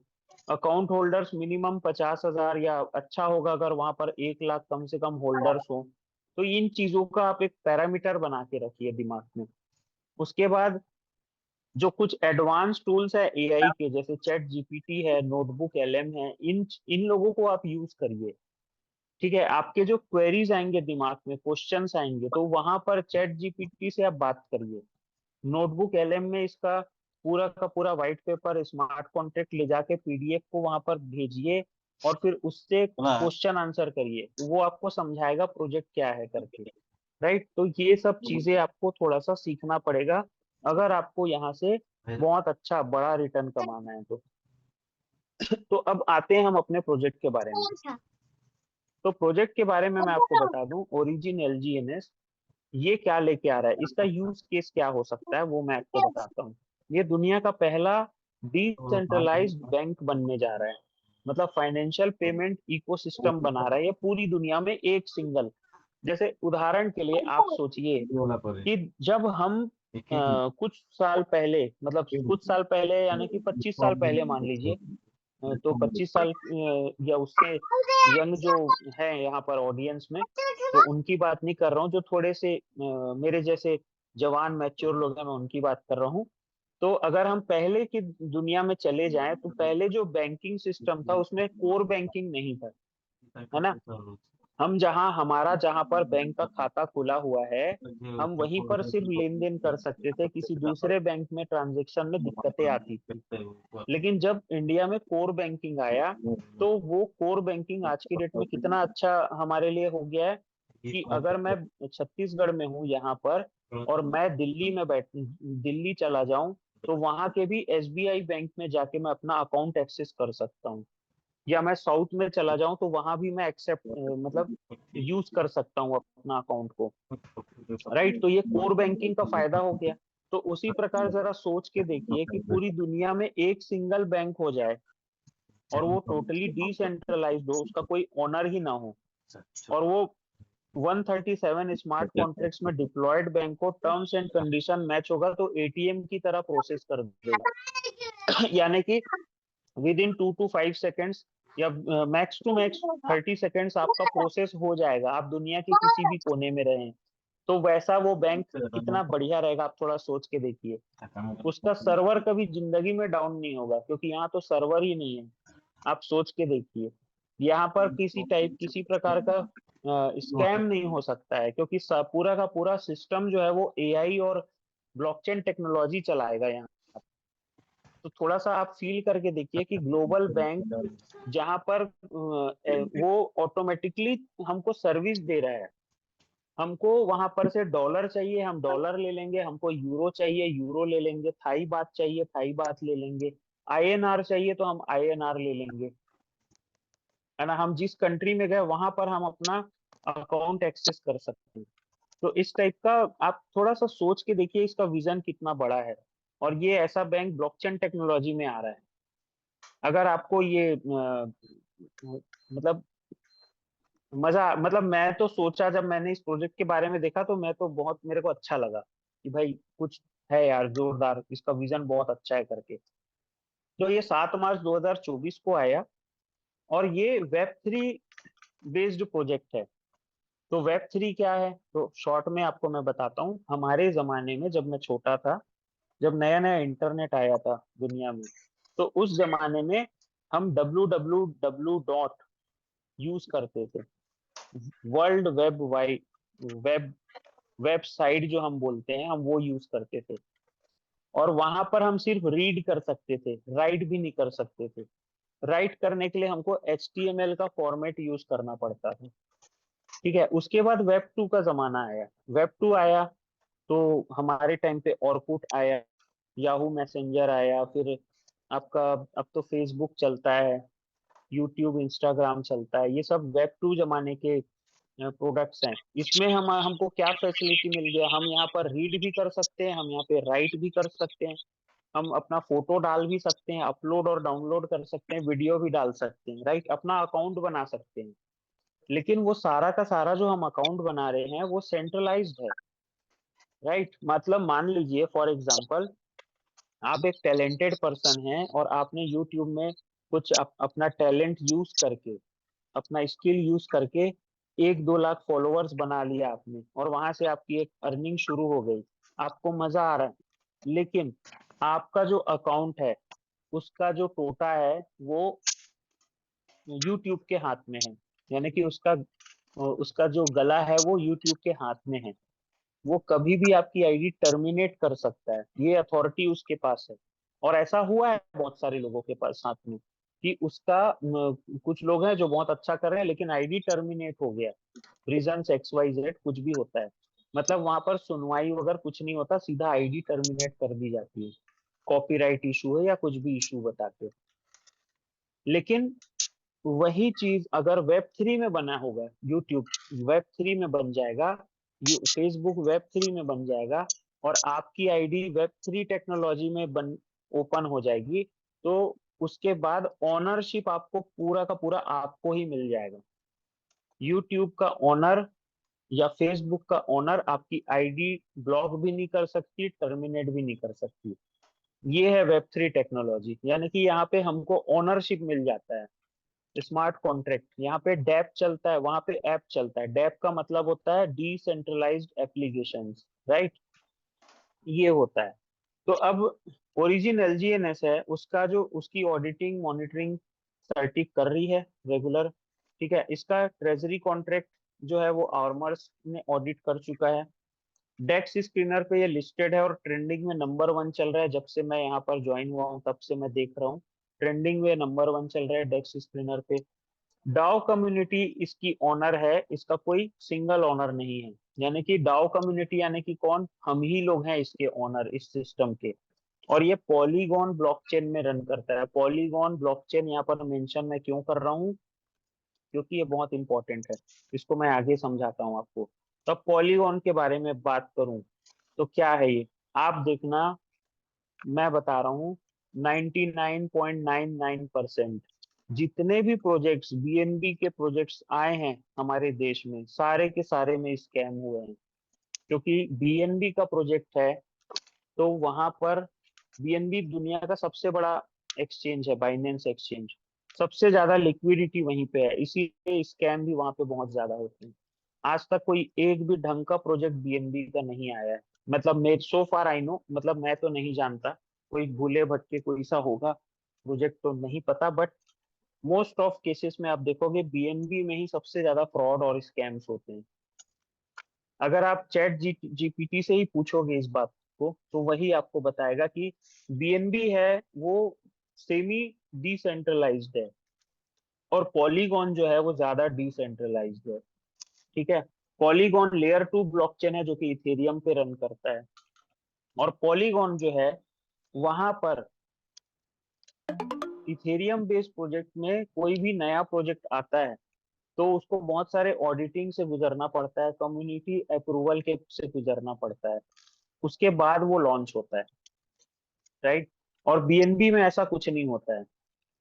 Speaker 1: अकाउंट होल्डर्स मिनिमम 50,000, या अच्छा होगा अगर वहां पर 1 लाख कम से कम होल्डर्स हो। तो इन चीजों का आप एक पैरामीटर बना के रखिए दिमाग में। उसके बाद जो कुछ एडवांस टूल्स है एआई के, जैसे चैट जीपीटी है, नोटबुक एलएम है, इन इन लोगों को आप यूज करिए। ठीक है, आपके जो क्वेरीज आएंगे दिमाग में, क्वेश्चंस आएंगे, तो वहां पर चैट जीपीटी से आप बात करिए। नोटबुक एलएम में इसका पूरा का पूरा व्हाइट पेपर, स्मार्ट कॉन्ट्रैक्ट ले जाके पीडीएफ को वहां पर भेजिए, और फिर उससे क्वेश्चन आंसर करिए, वो आपको समझाएगा प्रोजेक्ट क्या है करके। राइट, तो ये सब चीजें आपको थोड़ा सा सीखना पड़ेगा अगर आपको यहाँ से बहुत अच्छा बड़ा रिटर्न कमाना है तो। तो अब आते हैं हम अपने प्रोजेक्ट के बारे में। तो प्रोजेक्ट के बारे में मैं आपको बता दूं, ओरिजिन एलजीएनएस ये क्या लेके आ रहा है, इसका यूज केस क्या हो सकता है, वो मैं आपको बताता हूँ। ये दुनिया का पहला डिसेंट्रलाइज्ड बैंक बनने जा रहा है। मतलब फाइनेंशियल पेमेंट इकोसिस्टम बना रहा है ये पूरी दुनिया में, एक सिंगल। जैसे उदाहरण के लिए आप सोचिए कि जब हम कुछ साल पहले, मतलब कुछ साल पहले यानी कि 25 साल पहले मान लीजिए, तो 25 साल या उससे यंग जो है यहाँ पर ऑडियंस में, तो उनकी बात नहीं कर रहा हूँ। जो थोड़े से मेरे जैसे जवान मैच्योर लोग हैं, मैं उनकी बात कर रहा हूँ। तो अगर हम पहले की दुनिया में चले जाएं, तो पहले जो बैंकिंग सिस्टम था उसमें कोर बैंकिंग नहीं था, है ना। हम हमारा जहां पर बैंक का खाता खुला हुआ है, हम वहीं पर सिर्फ लेन देन कर सकते थे, किसी दूसरे बैंक में ट्रांजेक्शन में दिक्कतें आती थी। लेकिन जब इंडिया में कोर बैंकिंग आया, तो वो कोर बैंकिंग आज की डेट में कितना अच्छा हमारे लिए हो गया है कि अगर मैं छत्तीसगढ़ में हूँ यहाँ पर, और मैं दिल्ली चला जाऊं, तो वहां के भी एसबीआई बैंक में जाके मैं अपना अकाउंट एक्सेस कर सकता हूँ। या मैं साउथ में चला जाऊं तो वहां भी मैं एक्सेप्ट मतलब यूज कर सकता हूँ अपना अकाउंट को। राइट, तो ये कोर बैंकिंग का फायदा हो गया। तो उसी प्रकार जरा सोच के देखिए कि पूरी दुनिया में एक सिंगल बैंक हो जाए, और वो टोटली डिसेंट्रलाइज्ड हो, उसका कोई ओनर ही ना हो, और वो 137 स्मार्ट कॉन्ट्रैक्ट्स में डिप्लॉयड बैंक को टर्म्स एंड कंडीशन मैच होगा तो एटीएम की तरह प्रोसेस कर देगा। यानी कि विद इन 2 to 5 सेकेंड्स, या मैक्स टू मैक्स 30 सेकेंड्स आपका प्रोसेस हो जाएगा, आप दुनिया के किसी भी कोने में रहें। तो वैसा वो बैंक कितना बढ़िया रहेगा, आप थोड़ा सोच के देखिए। उसका सर्वर कभी जिंदगी में डाउन नहीं होगा, क्योंकि यहाँ तो सर्वर ही नहीं है। आप सोच के देखिए, यहाँ पर किसी प्रकार का स्कैम नहीं हो सकता है, क्योंकि पूरा का पूरा सिस्टम जो है वो एआई और ब्लॉकचेन टेक्नोलॉजी चलाएगा यहाँ। तो थोड़ा सा आप फील करके देखिए कि ग्लोबल बैंक जहां पर वो ऑटोमेटिकली हमको सर्विस दे रहा है। हमको वहां पर से डॉलर चाहिए, हम डॉलर ले लेंगे, हमको यूरो चाहिए, यूरो ले लेंगे, थाई बात चाहिए, थाई बात ले लेंगे, आईएनआर चाहिए तो हम आईएनआर ले लेंगे, है ना। हम जिस कंट्री में गए वहां पर हम अपना अकाउंट एक्सेस कर सकते हैं। तो इस टाइप का आप थोड़ा सा सोच के देखिए, इसका विजन कितना बड़ा है। और ये ऐसा बैंक ब्लॉकचेन टेक्नोलॉजी में आ रहा है। अगर आपको ये मतलब मतलब मैं तो सोचा, जब मैंने इस प्रोजेक्ट के बारे में देखा तो मैं तो बहुत, मेरे को अच्छा लगा कि भाई कुछ है यार जोरदार, इसका विजन बहुत अच्छा है करके। तो ये 7 मार्च 2024 को आया, और ये वेब 3 बेस्ड प्रोजेक्ट है। तो वेब 3 क्या है, तो शॉर्ट में आपको मैं बताता हूँ। हमारे जमाने में जब मैं छोटा था, जब नया नया इंटरनेट आया था दुनिया में, तो उस जमाने में हम www यूज करते थे। World web wide web website जो हम बोलते हैं, हम वो यूज करते थे। और वहां पर हम सिर्फ रीड कर सकते थे, राइट भी नहीं कर सकते थे। राइट करने के लिए हमको HTML का फॉर्मेट यूज करना पड़ता था। ठीक है, उसके बाद वेब 2 का जमाना आया। वेब 2 आया तो हमारे टाइम पे ऑरकुट आया, याहू मैसेंजर आया, फिर आपका अब तो फेसबुक चलता है, यूट्यूब, इंस्टाग्राम चलता है। ये सब वेब 2 जमाने के प्रोडक्ट्स हैं। इसमें हम हमको क्या फैसिलिटी मिल गया, हम यहाँ पर रीड भी कर सकते हैं, हम यहाँ पे राइट भी कर सकते हैं, हम अपना फोटो डाल भी सकते हैं, अपलोड और डाउनलोड कर सकते हैं, वीडियो भी डाल सकते हैं, राइट, अपना अकाउंट बना सकते हैं। लेकिन वो सारा का सारा जो हम अकाउंट बना रहे हैं वो सेंट्रलाइज्ड है, राइट। मतलब मान लीजिए फॉर एग्जांपल, आप एक टैलेंटेड पर्सन हैं और आपने यूट्यूब में कुछ अपना टैलेंट यूज करके, अपना स्किल यूज करके 1-2 लाख फॉलोअर्स बना लिया आपने, और वहां से आपकी एक अर्निंग शुरू हो गई, आपको मजा आ रहा है। लेकिन आपका जो अकाउंट है, उसका जो टोटा है वो यूट्यूब के हाथ में है। यानी कि उसका उसका जो गला है वो यूट्यूब के हाथ में है। वो कभी भी आपकी आईडी टर्मिनेट कर सकता है, ये अथॉरिटी उसके पास है। और ऐसा हुआ है बहुत सारे लोगों के पास साथ में, कि उसका कुछ लोग हैं जो बहुत अच्छा कर रहे हैं लेकिन आईडी टर्मिनेट हो गया, रीजन XYZ कुछ भी होता है। मतलब वहां पर सुनवाई वगैरह कुछ नहीं होता, सीधा आईडी टर्मिनेट कर दी जाती है, कॉपीराइट इशू है या कुछ भी इशू बता के। लेकिन वही चीज अगर वेब 3 में बना होगा, यूट्यूब वेब 3 में बन जाएगा, फेसबुक वेब 3 में बन जाएगा, और आपकी आईडी वेब 3 टेक्नोलॉजी में बन ओपन हो जाएगी, तो उसके बाद ऑनरशिप आपको पूरा का पूरा आपको ही मिल जाएगा। यूट्यूब का ऑनर या फेसबुक का ऑनर आपकी आईडी ब्लॉक भी नहीं कर सकती, टर्मिनेट भी नहीं कर सकती। ये है वेब 3 टेक्नोलॉजी, यानी कि यहाँ पे हमको ऑनरशिप मिल जाता है। स्मार्ट कॉन्ट्रैक्ट, यहाँ पे डैप चलता है, वहां पे ऐप चलता है। डैप का मतलब होता है डिसेंट्रलाइज्ड एप्लीकेशंस, राइट, ये होता है। तो अब ओरिजिन LGNS है, उसका जो उसकी ऑडिटिंग मॉनिटरिंग सर्टिक कर रही है रेगुलर। ठीक है, इसका ट्रेजरी कॉन्ट्रैक्ट जो है वो आर्मर्स ने ऑडिट कर चुका है। डेक्स स्क्रीनर पे ये लिस्टेड है और ट्रेंडिंग में नंबर 1 चल रहा है। जब से मैं यहाँ पर ज्वाइन हुआ हूँ तब से मैं देख रहा हूँ, ट्रेंडिंग में नंबर 1 चल रहा है डेक्स स्क्रीनर पे। डाओ कम्युनिटी इसकी ओनर है, इसका कोई सिंगल ओनर नहीं है। यानी कि डाओ कम्युनिटी यानी कि कौन, हम ही लोग हैं इसके ओनर, इस सिस्टम के। और ये पॉलीगॉन ब्लॉकचेन में रन करता है। पॉलीगॉन ब्लॉकचेन यहाँ पर मेंशन मैं क्यों कर रहा हूँ, क्योंकि ये बहुत इंपॉर्टेंट है, इसको मैं आगे समझाता हूँ आपको। तो पॉलीगॉन के बारे में बात करूं तो क्या है ये, आप देखना, मैं बता रहा हूँ, 99.99% जितने भी प्रोजेक्ट्स, BNB के प्रोजेक्ट्स आए हैं हमारे देश में, सारे के सारे में स्कैम हुए हैं। क्योंकि BNB का प्रोजेक्ट है, तो वहां पर BNB दुनिया का सबसे बड़ा एक्सचेंज है, बाइनेंस एक्सचेंज, सबसे ज्यादा लिक्विडिटी वहीं पे है, इसीलिए स्कैम भी वहां पे बहुत ज्यादा होते हैं। आज तक कोई एक भी ढंग का प्रोजेक्ट BNB का नहीं आया है। मतलब मैं सो फार आई नो, मतलब मैं तो नहीं जानता, कोई भूले भटके कोई सा होगा प्रोजेक्ट तो नहीं पता, बट मोस्ट ऑफ केसेस में आप देखोगे BNB में ही सबसे ज्यादा फ्रॉड और स्कैम्स होते हैं। अगर आप GPT से ही पूछोगे इस बात को, तो वही आपको बताएगा कि BNB है वो सेमी डिसेंट्रलाइज्ड है, और पॉलीगॉन जो है वो ज्यादा डिसेंट्रलाइज्ड है। ठीक है, पॉलीगॉन लेयर 2 ब्लॉकचेन है जो कि इथेरियम पे रन करता है। और पॉलीगॉन जो है, वहां पर इथेरियम बेस्ड प्रोजेक्ट में कोई भी नया प्रोजेक्ट आता है तो उसको बहुत सारे ऑडिटिंग से गुजरना पड़ता है, कम्युनिटी अप्रूवल के से गुजरना पड़ता है, उसके बाद वो लॉन्च होता है, राइट। और BNB में ऐसा कुछ नहीं होता है।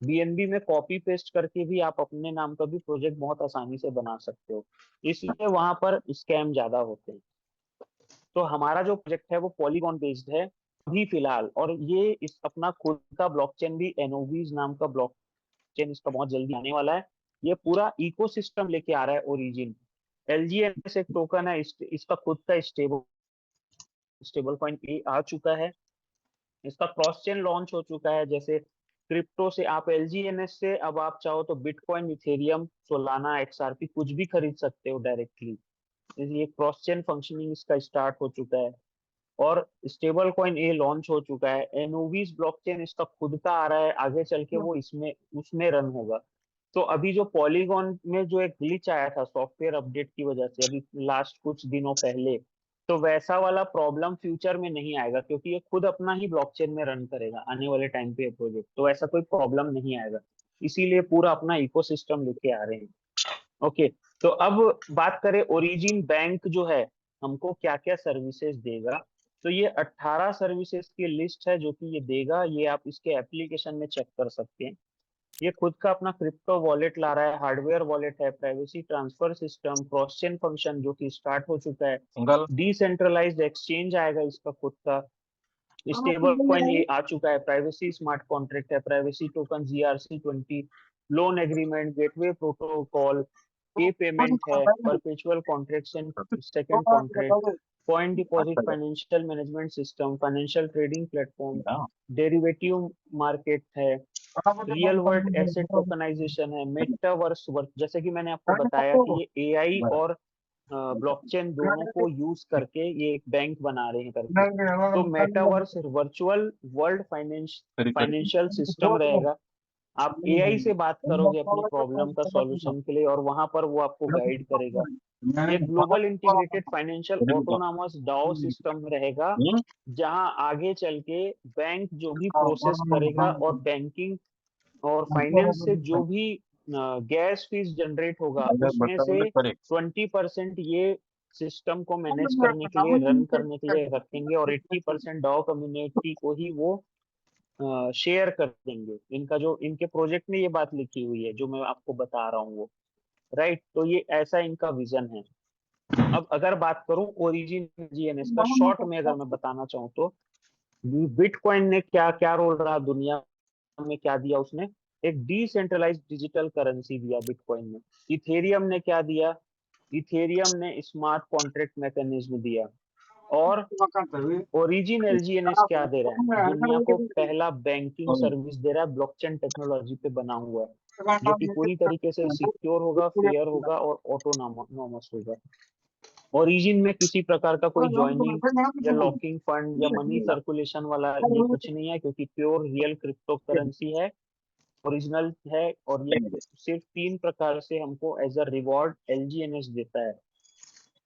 Speaker 1: BNB में कॉपी पेस्ट करके भी आप अपने नाम का भी प्रोजेक्ट बहुत आसानी से बना सकते हो, इसलिए वहां पर स्कैम ज्यादा होते हैं। तो हमारा जो प्रोजेक्ट है वो पॉलीगॉन बेस्ड है अभी फिलहाल, और ये इस अपना खुद का ब्लॉकचेन भी, एनोवीज नाम का ब्लॉकचेन इसका बहुत जल्दी आने वाला है। ये पूरा इकोसिस्टम लेके आ रहा है ओरिजिन। LGNS एक टोकन है, इसका खुद का स्टेबल कॉइन A आ चुका है। इसका क्रॉस चेन लॉन्च हो चुका है। जैसे क्रिप्टो से आप एलजीएनएस से अब आप चाहो तो बिटकॉइन, इथेरियम, सोलाना, एक्सआरपी कुछ भी खरीद सकते हो डायरेक्टली। ये क्रॉस चेन फंक्शनिंग इसका स्टार्ट हो चुका है। और स्टेबल कॉइन ए लॉन्च हो चुका है। एनोविस ब्लॉकचेन इसका खुद का आ रहा है, आगे चल के वो इसमें उसमें रन होगा। तो अभी जो पॉलीगॉन में जो एक ग्लिच आया था सॉफ्टवेयर अपडेट की वजह से अभी लास्ट कुछ दिनों पहले, तो वैसा वाला प्रॉब्लम फ्यूचर में नहीं आएगा, क्योंकि ये खुद अपना ही ब्लॉकचेन में रन करेगा आने वाले टाइम पे प्रोजेक्ट। तो ऐसा कोई प्रॉब्लम नहीं आएगा, इसीलिए पूरा अपना इकोसिस्टम लेके आ रहे हैं। ओके, तो अब बात करें ओरिजिन बैंक जो है हमको क्या क्या सर्विसेज देगा। तो ये 18 सर्विसेज की लिस्ट है जो कि ये देगा। ये आप इसके एप्लीकेशन में चेक कर सकते हैं। ये खुद का अपना क्रिप्टो वॉलेट ला रहा है, हार्डवेयर वॉलेट है, privacy transfer system, cross chain function जो कि स्टार्ट हो चुका है, डिसेंट्रलाइज्ड एक्सचेंज आएगा इसका खुद का, स्टेबल कॉइन ये आ चुका है, प्राइवेसी स्मार्ट कॉन्ट्रैक्ट है, privacy token GRC20, loan agreement, gateway protocol, पे पेमेंट है, perpetual contraction, second contract, coin deposit, financial management system, financial trading platform, derivative market है, रियल वर्ल्ड एसेट टोकनाइजेशन है, मेटावर्स वर्क, जैसे कि मैंने आपको बताया कि ये एआई और ब्लॉकचेन दोनों को यूज करके ये एक बैंक बना रहे हैं करके। तो metaverse virtual world financial system रहेगा। आप एआई से बात करोगे अपनी प्रॉब्लम का सॉल्यूशन के लिए, और वहां पर वो आपको गाइड करेगा। एक global integrated financial autonomous DAO system रहेगा, जहां आगे चल के बैंक जो भी प्रोसेस करेगा और बैंकिंग और फाइनेंस से जो भी गैस फीस जनरेट होगा उसमें से 20% ये सिस्टम को मैनेज करने के लिए, रन करने के लिए रखेंगे, और 80% डाओ कम्युनिटी को ही वो शेयर कर देंगे। इनका जो इनके प्रोजेक्ट में ये बात लिखी हुई है जो मैं आपको बता रहा हूँ वो, राइट। तो ये ऐसा इनका विजन है। अब अगर बात करूं ओरिजिन जीएनएस का शॉर्ट में अगर मैं बताना चाहूँ तो बिटकॉइन ने क्या क्या रोल रहा दुनिया में, क्या दिया उसने, एक डिसेंट्रलाइज्ड डिजिटल करेंसी दिया बिटकॉइन ने। इथेरियम ने क्या दिया, इथेरियम ने स्मार्ट कॉन्ट्रैक्ट मैकेनिज्म दिया। और ओरिजिन एलजीएनएस क्या दे रहा है, दुनिया को पहला बैंकिंग सर्विस दे रहा है, ब्लॉकचेन टेक्नोलॉजी पे बना हुआ है, जो कि पूरी तरीके से सिक्योर होगा, फेयर होगा और ऑटोनॉमस होगा। ओरिजिन में किसी प्रकार का कोई ज्वाइनिंग या लॉकिंग फंड या मनी सर्कुलेशन वाला ये कुछ नहीं है, क्योंकि प्योर रियल क्रिप्टो करेंसी है, ओरिजिनल है। और ये सिर्फ 3 प्रकार से हमको एज अ रिवॉर्ड एलजीएनएस देता है।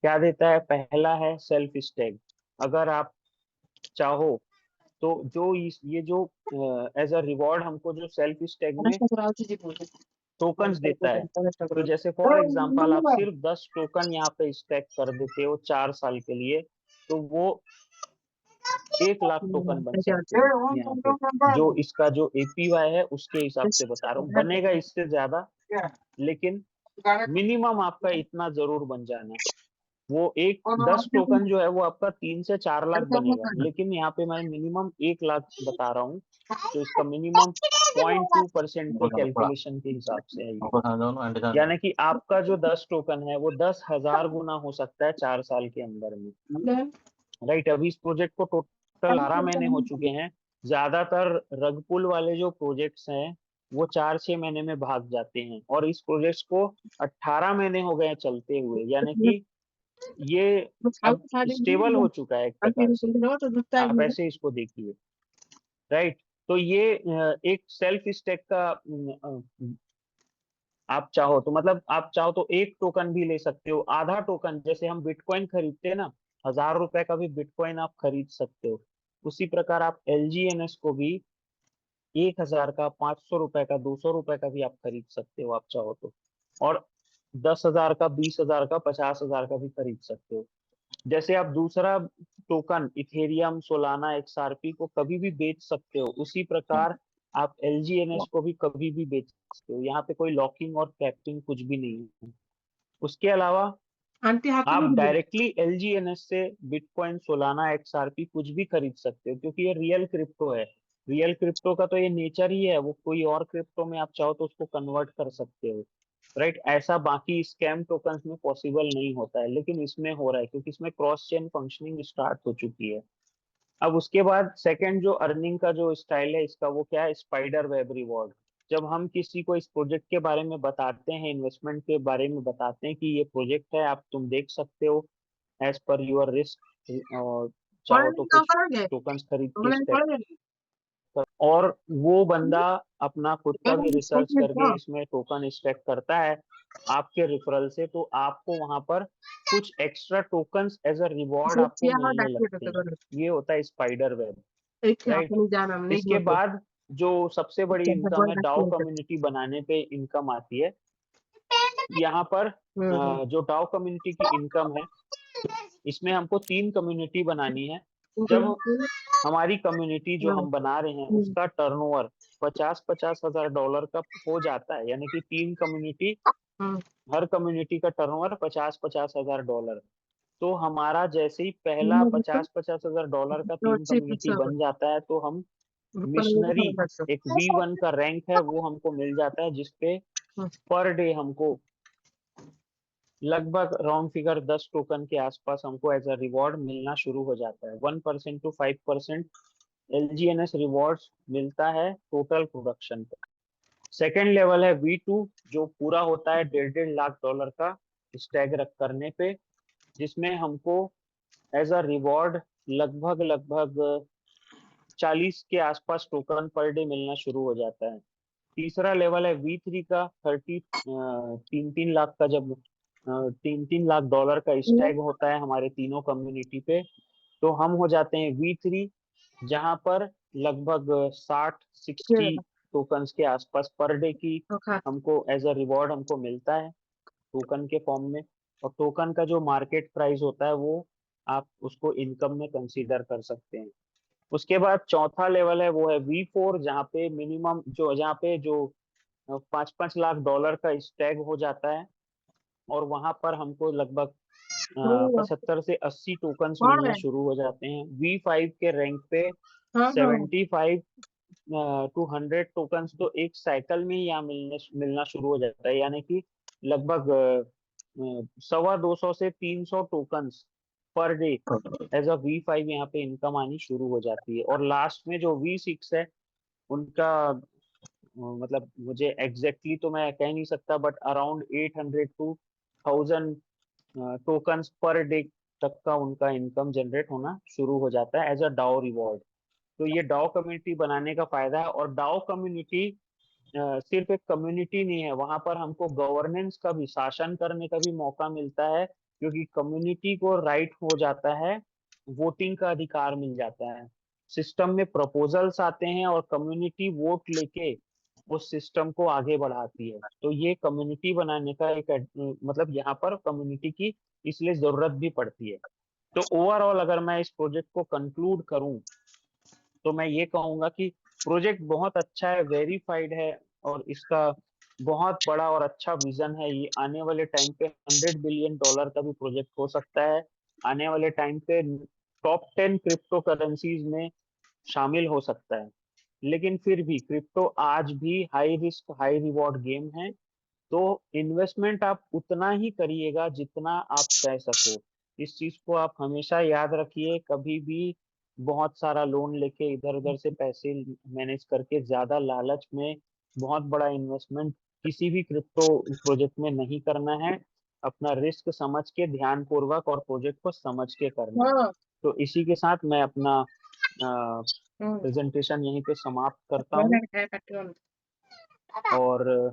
Speaker 1: क्या देता है, पहला है सेल्फ स्टेक। अगर आप चाहो तो जो ये जो एज अ रिवॉर्ड हमको जो सेल्फ स्टेक में टोकन्स देता है, तो जैसे फॉर एग्जांपल आप सिर्फ 10 टोकन यहाँ पे स्टेक कर देते हो 4 साल के लिए, तो वो 1 लाख टोकन बन सकते हैं यहाँ पे। जो इसका जो एपीवाई है उसके हिसाब से बता रहा हूँ, बनेगा इससे ज्यादा, लेकिन मिनिमम आपका इतना जरूर बन जाना। वो एक 10 टोकन जो है वो आपका 3 से 4 लाख बनेगा, लेकिन यहाँ पे मैं मिनिमम 1 लाख बता रहा हूँ। तो इसका मिनिमम 0.2% के कैलकुलेशन के हिसाब से है ये। यानी कि आपका जो 10 टोकन है वो 10,000 गुना हो सकता है 4 साल के अंदर में, राइट। अभी इस प्रोजेक्ट को टोटल 12 महीने हो चुके हैं। ज्यादातर रग पुल वाले जो प्रोजेक्ट्स हैं वो 4-6 महीने में भाग जाते हैं, और इस प्रोजेक्ट को 18 महीने हो गए चलते हुए, यानी कि ये अब स्टेबल हो चुका है एक प्रकार से। आप ऐसे इसको देखिए, राइट। तो ये एक सेल्फ स्टेक का आप चाहो तो मतलब आप चाहो तो एक टोकन भी ले सकते हो, आधा टोकन, जैसे हम बिटकॉइन खरीदते हैं ना, 1,000 रुपए का भी बिटकॉइन आप खरीद सकते हो। उसी प्रकार आप एलजीएनएस को भी 1,000 का, 500 रुपए का, 200 रुपए का भी आप खरीद सकते हो आप चाहो तो। और 10,000 का, 20,000 का, 50,000 का भी खरीद सकते हो। जैसे आप दूसरा टोकन इथेरियम, सोलाना, एक्सआरपी को कभी भी बेच सकते हो, उसी प्रकार आप एलजीएनएस को भी कभी भी बेच सकते हो। यहाँ पे कोई लॉकिंग और कैपिंग कुछ भी नहीं है। उसके अलावा आप डायरेक्टली एलजीएनएस से बिटकॉइन, सोलाना, एक्सआरपी कुछ भी खरीद सकते हो, क्योंकि ये रियल क्रिप्टो है। रियल क्रिप्टो का तो ये नेचर ही है, वो कोई और क्रिप्टो में आप चाहो तो उसको कन्वर्ट कर सकते हो, राइट। ऐसा बाकी स्कैम टोकन्स में पॉसिबल नहीं होता है, लेकिन इसमें हो रहा है क्योंकि इसमें क्रॉस चेन फंक्शनिंग स्टार्ट हो चुकी है। अब उसके बाद सेकंड जो अर्निंग का जो स्टाइल है इसका, वो क्या है, स्पाइडर वेब रिवॉर्ड। जब हम किसी को इस प्रोजेक्ट के बारे में बताते हैं, इन्वेस्टमेंट के बारे में बताते हैं कि ये प्रोजेक्ट है, आप तुम देख सकते हो एज पर यूर रिस्क, और चाहो तो
Speaker 3: पढ़ने का
Speaker 1: कुछ
Speaker 3: करोगे
Speaker 1: टोकन्स खरीद के
Speaker 3: ऑनलाइन
Speaker 1: स्टेक
Speaker 3: पढ़ोगे
Speaker 1: और वो बंदा अपना खुद का भी रिसर्च करके
Speaker 3: हाँ
Speaker 1: इसमें टोकन स्टेक करता है आपके रेफरल से, तो आपको वहां पर कुछ extra tokens as a reward आपको
Speaker 3: किया और
Speaker 1: मिलने
Speaker 3: डाक्यूमेंट
Speaker 1: लगते हैं।
Speaker 3: करो
Speaker 1: ये होता है स्पाइडर वेब,
Speaker 3: एक
Speaker 1: राइट।
Speaker 3: आपने जाना नहीं
Speaker 1: इसके
Speaker 3: होते
Speaker 1: बाद जो सबसे बड़ी इनकम है, डाउ
Speaker 3: डाक्यूमेंट
Speaker 1: कम्युनिटी बनाने पे इनकम आती है। यहाँ पर जो डाउ कम्युनिटी की इनकम है, इसमें हमको 3 कम्युनिटी बनानी है। जब हमारी कम्युनिटी जो हम बना रहे हैं उसका टर्नओवर 50-50 हजार डॉलर का हो जाता है, यानी कि 3 कम्युनिटी, हर कम्युनिटी का टर्नओवर 50-50 हजार डॉलर, तो हमारा जैसे ही पहला 50-50 हजार डॉलर का 3 कम्युनिटी बन जाता है, तो हम मिशनरी, एक V1 का रैंक है वो हमको मिल जाता है, जिसपे पर डे हमको लगभग राउंड फिगर 10 टोकन के आसपास हमको एज अ रिवॉर्ड मिलना शुरू हो जाता है। 1% टू 5% LGNS रिवॉर्ड्स मिलता है टोटल प्रोडक्शन पे। सेकेंड लेवल है V2, जो पूरा होता है 1.5 लाख डॉलर का स्टैग रख करने पे, जिसमें हमको एज अ रिवॉर्ड लगभग लगभग 40 के आसपास टोकन पर डे मिलना शुरू हो जाता है। तीसरा लेवल है V3 का 3-3 लाख का, जब 3-3 लाख डॉलर का स्टैग होता है हमारे तीनों कम्युनिटी पे, तो हम हो जाते हैं V3, जहां पर लगभग 60-60 टोकन्स के आसपास पर डे की हमको एज अ रिवॉर्ड हमको मिलता है टोकन के फॉर्म में। और टोकन का जो मार्केट प्राइस होता है वो आप उसको इनकम में कंसीडर कर सकते हैं। उसके बाद चौथा लेवल है वो है V4, जहाँ पे मिनिमम जहाँ पे जो 5-5 लाख डॉलर का स्टैग हो जाता है, और वहां पर हमको लगभग 75 से 80 टोकन्स मिलना शुरू हो जाते हैं। V5 के रैंक पे 75 टू 100 टोकन्स तो एक साइकिल में ही यहाँ मिलना शुरू हो जाता है, यानी कि लगभग 250 से 300 tokens per day as a V5 यहाँ पे इनकम आनी शुरू हो जाती है। और लास्ट में जो V6 है, उनका मतलब मुझे एग्जैक्टली तो मैं कह नहीं सकता, but around 800 to 1000 tokens per day तक का उनका इनकम जनरेट होना शुरू हो जाता है एज अ डाओ रिवॉर्ड। तो ये डाओ कम्युनिटी बनाने का फायदा है। और डाओ कम्युनिटी सिर्फ एक कम्युनिटी नहीं है, वहां पर हमको गवर्नेंस का भी, शासन करने का भी मौका मिलता है, क्योंकि कम्युनिटी को राइट हो जाता है, वोटिंग का अधिकार मिल जाता है। सिस्टम में प्रपोजल्स आते हैं और कम्युनिटी वोट लेके उस सिस्टम को आगे बढ़ाती है। तो ये कम्युनिटी बनाने का एक मतलब यहाँ पर कम्युनिटी की इसलिए जरूरत भी पड़ती है। तो ओवरऑल अगर मैं इस प्रोजेक्ट को कंक्लूड करूं, तो मैं ये कहूंगा कि प्रोजेक्ट बहुत अच्छा है, वेरीफाइड है, और इसका बहुत बड़ा और अच्छा विजन है। ये आने वाले टाइम पे $100 बिलियन का भी प्रोजेक्ट हो सकता है। आने वाले टाइम पे टॉप 10 क्रिप्टो करेंसीज में शामिल हो सकता है। लेकिन फिर भी क्रिप्टो आज भी high risk high reward game है। तो इन्वेस्टमेंट आप उतना ही करिएगा जितना आप कह सको। इस चीज को आप हमेशा याद रखिए, कभी भी बहुत सारा लोन लेके इधर उधर से पैसे मैनेज करके ज्यादा लालच में बहुत बड़ा इन्वेस्टमेंट किसी भी क्रिप्टो प्रोजेक्ट में नहीं करना है। अपना रिस्क समझ के, ध्यान पूर्वक और प्रोजेक्ट को समझ के करना है। तो इसी के साथ मैं अपना प्रेजेंटेशन यहीं पे समाप्त करता हूँ। और